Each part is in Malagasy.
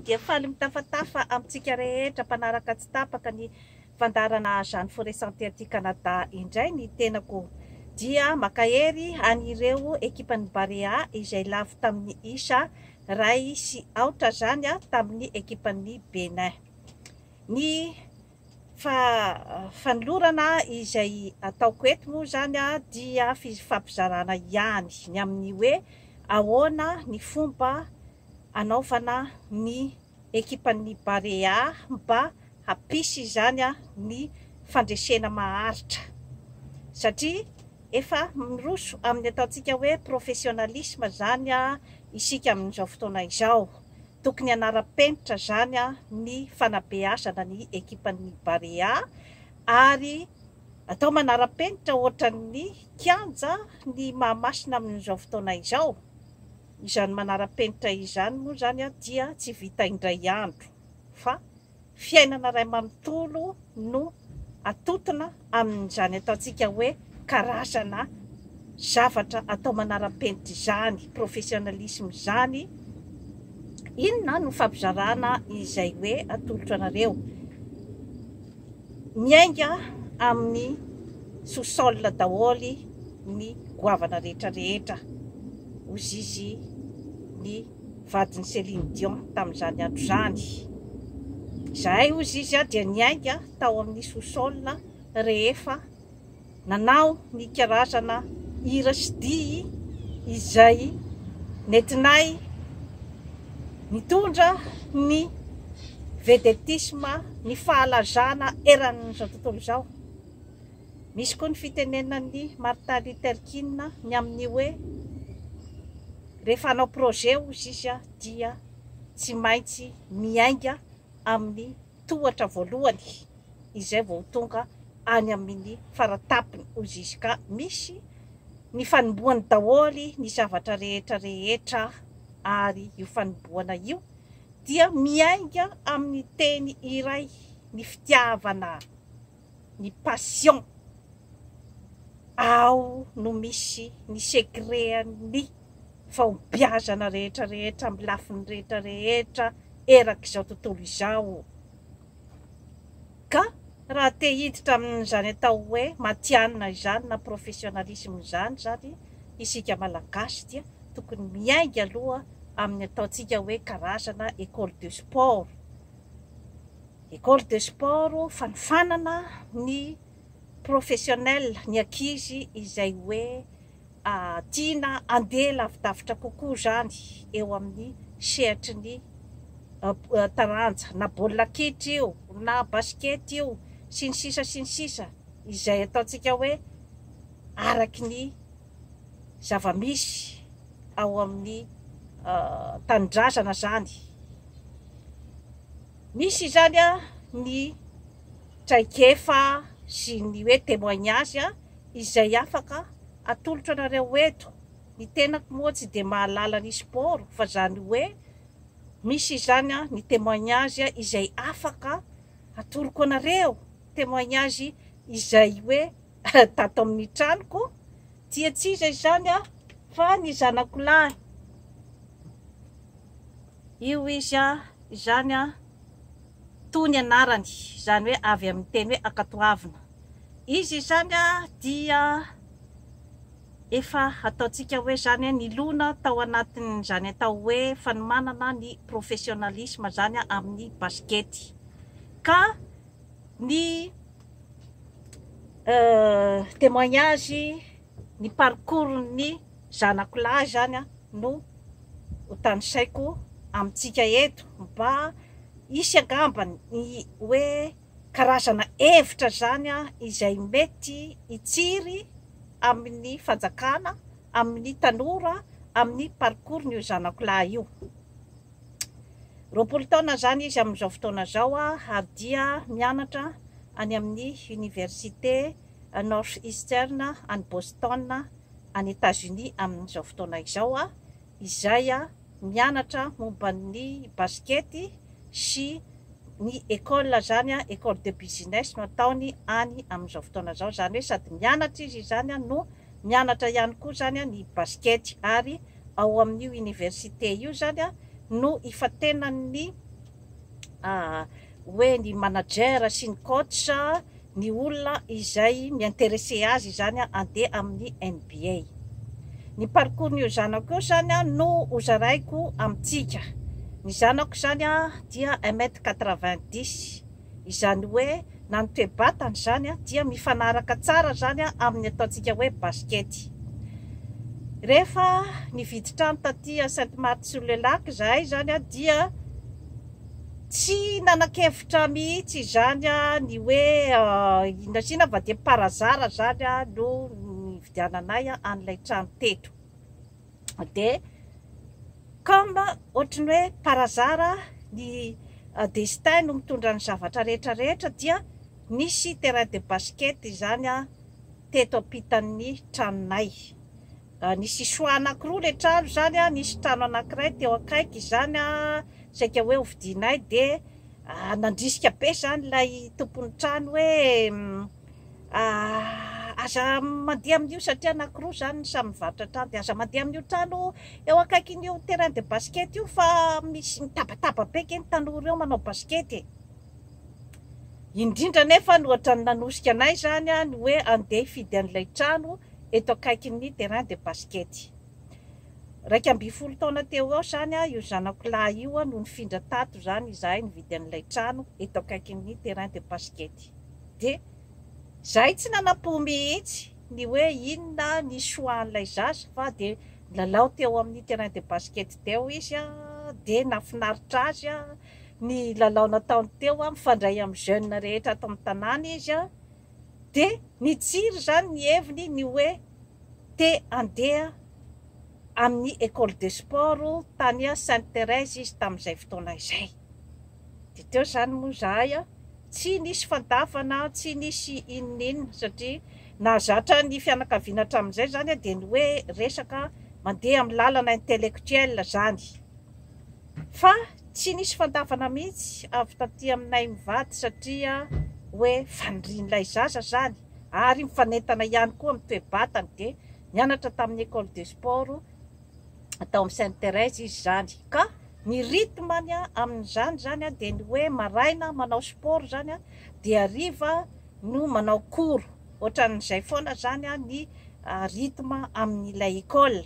dia faly mitafatafa amintsika rehetra mpanaraka tsy tapaka ny fandarana Jeanne Forêt Santé aty Canada indray. Ny tenako dia makahery an'ireo ekipan'ny Barea izay lavo tamin'ny isa ray sy aotra zany tamin'ny ekipan'ny Benin. Ny fanolorana izay ataoko eto moa zany dia fifampizarana ihany ny amin'ny hoe ahoana ny fomba anaovana ny ekipan'ny Barea mba hapisy zany ny fandresena maharitra, satria efa miroso amin'ny ataontsika hoe professionnalisme zany isika amin'izao fotoana izao. Tokony anara-penitra zany ny fanabeazana ny ekipan'ny Barea ary atao manara-penitra ohatran'ny kianja ny mahamasina amin'izao fotoana izao. Izany manara-penitra izany moa zany dia tsy vita indray andro fa fiainana ray manontolo no atotona amin'izany ataontsika hoe karazana zavatra atao manara-penitra izany, professionnalisme zany. Inona no fampizarana izay hoe atolotra anareo? Miainga amin'ny sous-sol daholy ny goavana rehetra rehetra, ozy izy ny vadiny Céline Dion tamin'izany andro zany. Zahay ozy izy dia niainga tao amin'ny sous-sol rehefa nanao ny karazana hira sy dihy izay nentinay nitondra ny vedetisme, ny fahalazana eran'izao tontolo izao. Misy koa ny fitenenan'ny Martin Luther King ny amin'ny hoe rehefa hanao projet ozy izy dia tsy maintsy miainga amin'ny tohatra voalohany izay vao tonga any amin'ny faratapiny ozy izy, ka misy ny fanombohany daholy ny zavatra rehetra rehetra. Ary io fanombohana io dia miainga amin'ny teny iray, ny fitiavana, ny passion. Ao no misy ny secret-ny fahombiazana rehetra rehetra amin'ny lafiny rehetra rehetra erak'izao tontolo izao. Ka raha te hiditra amin'izany atao hoe matianina izany na professionnalisme zany isika malagasy dia tokony miainga aloha amin'ny ataontsika hoe karazana école de sport. École de sport fanofanana ny professionnel, ny ankizy izay hoe tiana andeha lavidavitra kokoa zany eo amin'ny sehatry ny taranja, na baolina kitra io, na basket io, sy ny sisa izay ataontsika hoe araky ny zavamisy ao amin'ny tanindrazana zany. Misy zany ny traikefa sy ny hoe témoignage izay afaka atolotra anareo eto. Ny tenako moa tsy dia mahalala ny sport fa zany hoe misy zany ny témoignage izay afaka atoroko anareo, témoignage izay hoe tato amin'ny tranoko tia tsy izay zany fa ny zanako lahy io izy zany tony anarany, zany hoe avy amin'ny teny hoe Akatoavina. Izy zany dia efa ataontsika hoe zany nilona tao anatin' zany atao hoe fanomanana ny professionnalisme zany amin'ny basket. Ka ny témoignage, ny parcours ny zanako lahy zany no hotanisaiko amintsika eto mba isy angambany ny hoe karazana hevitra zany izay mety hitsiry amin'ny fanjakana, amin'ny tanora, amin'ny parcours n'io zanako lahy io. 20 taona zany izy amin'izao fotoana zao ary dia mianatra any amin'ny université Northeastern any Boston any États-Unis amin'izao fotoana izao, izay mianatra momba ny basket sy ny école zany école de business no ataony any amin'izao fotoana zao. Zany hoe sady mianatra izy zany no mianatra ihany koa zany ny basket, ary ao amin'io université io zany no ifatenan'ny hoe ny manager sy ny coach ny olona izay miinteresse azy zany andeha amin'ny NBA. Ny parcours ny zanako io zany no hozaraiko amintsika. Ny zanako zany dia 1m90, izany hoe na ny toe-batany zany dia mifanaraka tsara zany amin'ny ataontsika hoe baskety. Rehefa nividy trano taty Sainte-Marthe-sur-le-Lac zahay zany dia tsy nanan-kevitra mihitsy zany ny hoe inona va dia parazara zany no nividiananay an'ilay trano teto. De comme ohatrany hoe parazara ny destin no mitondra ny zavatra rehetrarehetra dia nisy terrain de basket zany teto ampitan'ny tranonay. Nisy soa anankiroa le trano zany nisy trano anankiray teo akaiky zany saika hoe hovidinay de nandrisika be zany lay tompon'ny trano hoe aza mandeha amin'io satria anankiroa zany samy mivarotra trano de aza mandeha amin'io trano eo akaikin'io terrain de basket io fa misy mitabataba be ke ny tanora eo manao baskety. Indrindra nefa no ohatrany nanosika anay zany ny hoe andeha hifidy an'ilay trano eto akaikin'ny terrain de basket. 12 taona teo eo zany io zanako lahy io no nifindra tato zany izahay nividy an'ilay trano eto akaikin'ny terrain de basket. De zahay tsy nanam-po mihitsy ny hoe inona ny soan'ilay zaza fa de lalao teo amin'ny terrain de basket teo izy de nafinaritra azy ny lalao nataony teo mifandray amin'ny jeune rehetra ato amin'ny tanàna izy de nitsiry zany ny heviny ny hoe te andeha amin'ny école de sport tany Sainte-Thérèse izy tamin'izay fotoana izay. De teo zany moa zahay tsy nisy fandafana, tsy nisy inon'inona satria nahazatra ny fianakaviana hatramin'izay zany de ny hoe resaka mandeha amin'ny lalana intellectuel zany. Fa tsy nisy fandafana mihitsy avy taty aminay mivady satria hoe fandrin'ilay zaza zany ary mifanentana ihany koa amin'ny toe-batany de nianatra tamin'ny école de sport atao amin'ny Sainte-Thérèse izy zany. Ka ny rythme-ny amin'izany zany de ny hoe maraina manao sport zany de hariva no manao cours. Ohatran'izay foana zany ny rythme amin'ilay école.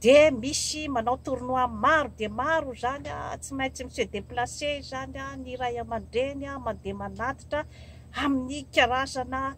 De misy manao tournoi maro de maro zany tsy maintsy se déplacer zany ny ray aman-dreny mandeha manatitra amin'ny karazana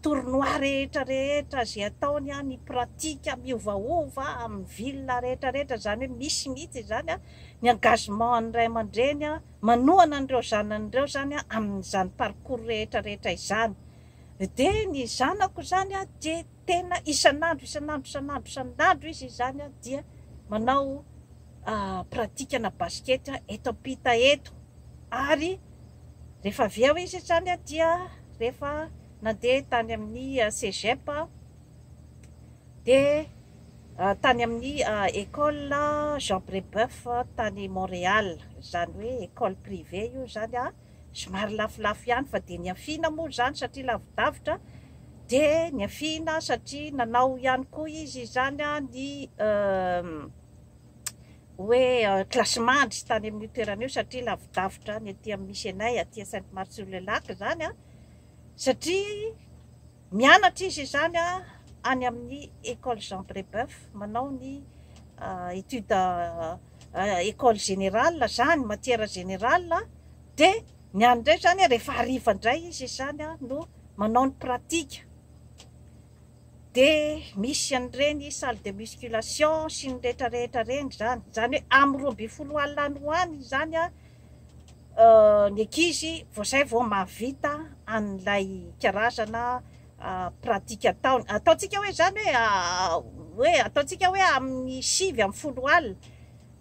tournoi rehetrarehetra zay ataony ny pratika miovaova amin'ny ville rehetrarehetra zany hoe misy mihitsy zany ny engagement an'ny ray aman-dreny manohana an'ireo zanan'ireo zany amin'izany parcours rehetrarehetra izany. De ny zanako zany de tena isan'andro izy zany dia manao pratikana basket eto ampita eto. Ary rehefa avy eo izy zany dia rehefa nandeha tany amin'ny cégep de tany amin'ny école Jean Brébeuf tany Montréal, zany hoe école privée io zany somary lafolafo ihany fa de niafina moa zany satria lavidavitra. De niafina satria nanao ihany koa izy zany ny hoe classement tany amin'ny toerana io satria lavidavitra ny aty amin'ny misy anay aty Sainte-Marthe-sur-le-Lac zany satria mianatra izy zany any amin'ny école Jean Brébeuf manao ny étude école générale zany matière générale. De ny andray zany rehefa hariva indray izy zany no manao ny pratika. De misy an'ireny salle de musculation sy ny rehetrarehetra reny zany. Zany hoe amin'ny 12 alina any hoany zany ny ankizy vao zay vao mahavita an'ilay karazana pratika ataony. Ataontsika hoe zany hoe ataontsika hoe amin'ny 7 amin'ny 10 alina.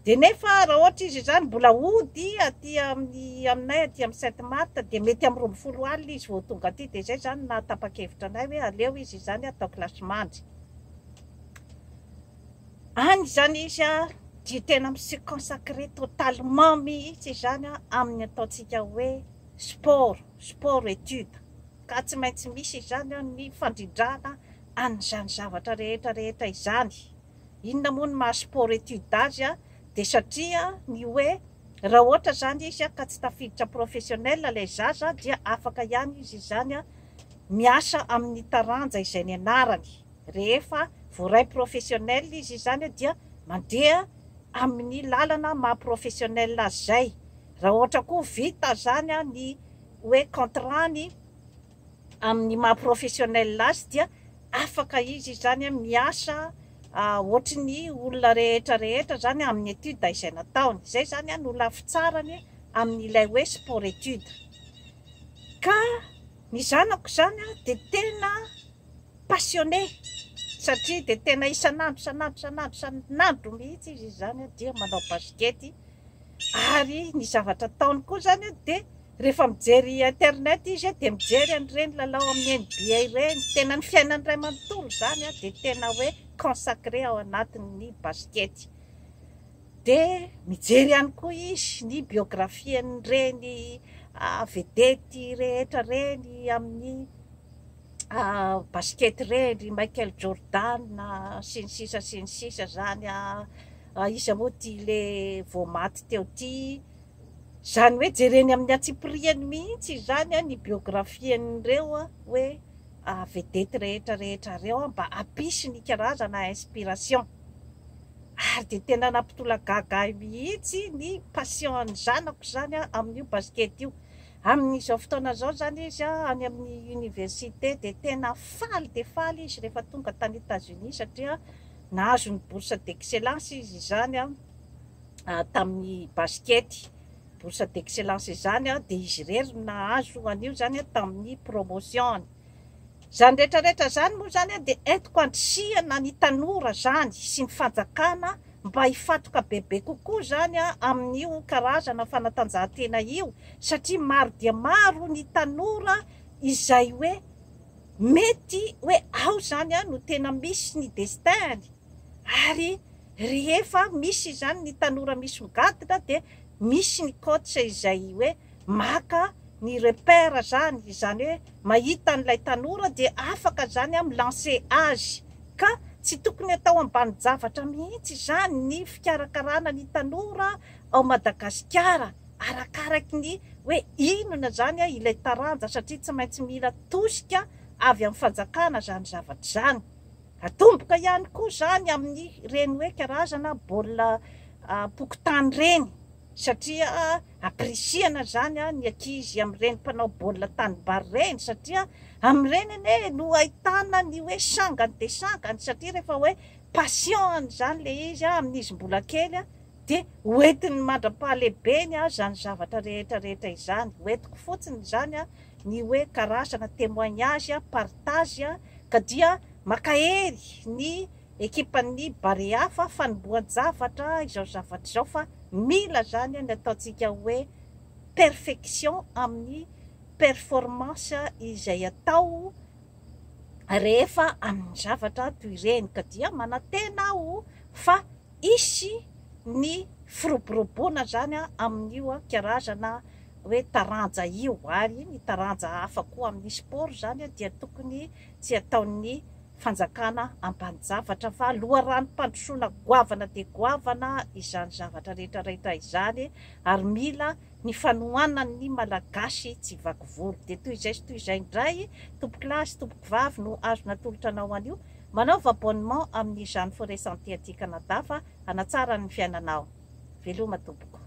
De nefa raha ohatra izy zany mbola hody aty aminay aty amin'ny Sainte-Marthe de mety amin'ny 12 alina izy vao tonga aty. De zay zany natapa-kevitra anay hoe aleo izy zany atao classement. Any zany izy dia tena se consacré totalement mihitsy zany amin'ny ataontsika hoe sport étude. Ka tsy maintsy misy zany ny fandrindrana an'izany zavatra rehetrarehetra izany. Inona moa ny maha sport étude azy de satria ny hoe raha ohatra zany izy ka tsy tafiditra professionnel ilay zaza dia afaka ihany izy zany miasa amin'ny taranja izay ny anarany. Rehefa voaray professionnel izy zany dia mandeha amin'ny lalana maha-professionnel azy zay. Raha ohatra koa vita zany ny hoe contrany amin'ny maha-professionnel azy dia afaka izy zany miasa ohatry ny olona rehetra zany amin'ny étude izay nataony. Zay zany no lafitsarany amin'ilay hoe sport étude. Ka ny zanako zany dia tena passionné satria dia tena isanandro mihitsy izy zany dia manao baskety. Ary ny zavatra ataony koa zany dia rehefa mijery internet izy dia mijery an'ireny lalao amin'ny NBA ireny. Tena ny fiainany iray manontolo zany dia tena hoe consacré ao anatin'ny baskety. Dia mijery ihany koa izy ny biographie an'ireny vedety rehetra reny amin'ny baskety reny, Michael Jordan sy ny sisa zany. Izy moa tia le vao maty teo ty zany hoe jereny amin'ny atsipiriany mihitsy zany ny biographie an'ireo hoe vedety rehetra reo mba hampisy ny karazana inspiration. Ary dia tena nampitolagaga mihitsy ny passion ny zanako zany amin'io baskety io. Amin'izao fotoana zao zany izy any amin'ny université dia tena faly izy rehefa tonga tany États-Unis satria nahazo ny bourse d'excellence izy zany tamin'ny baskety. Bourse d'excellence zany dia izy rery nahazo an'io zany tamin'ny promotion. Zany rehetrarehetra zany moa zany dia entiko andrisihana ny tanora zany sy ny fanjakana mba hifatoka bebe kokoa zany amin'io karazana fanatanjahantena io, satria maro dia maro ny tanora izay hoe mety hoe ao zany no tena misy ny destin. Ary rehefa misy zany ny tanora misy migadina dia misy ny coach izay hoe maka ny repère zany hoe mahita n'ilay tanora dia afaka zany milancer azy. Ka tsy tokony atao ambany zavatra mihitsy zany ny fikarakarana ny tanora ao Madagasikara arakaraky ny hoe inona zany ilay taranja, satria tsy maintsy mila tosika avy amin'ny fanjakana zany zavatra zany. Atomboka ihany koa zany amin'ny reny hoe karazana baolina pokotany reny, satria aprisiana zany ny ankizy amin'ireny mpanao baolina tanibary reny, satria amin'ireny no ahitana ny hoe sangany dia sangany. Satria rehefa hoe passion zany le izy amin'izy mbola kely dia hoentiny mandra-pahalebeny zany zavatra rehetra izany. Hoentiko fotsiny zany ny hoe karazana témoignage partage ka dia makahery ny ekipan'ny Barea fa fanombohan-javatra izao zavatra izao, fa mila zany ny ataontsika hoe perfection amin'ny performance izay atao rehefa amin'ny zavatra toy ireny. Ka dia manantena aho fa isy ny firoboroboana zany amin'io karazana hoe taranja io. Ary ny taranja hafa koa amin'ny sport zany dia tokony tsy ataon'ny fanjakana ambany-javatra fa loharanom-pandrosoana goavana dia goavana izany zavatra rehetrarehetra izany. Ary mila ny fanohanana ny malagasy tsy vaky volo. Dia toy izay indray tompo-kilasy tompo-vavy no azo natolotra anao an'io, manaova abonnement amin'izany Forêt Santé aty Canada fa hanatsara ny fiainanao. Veloma tompoko.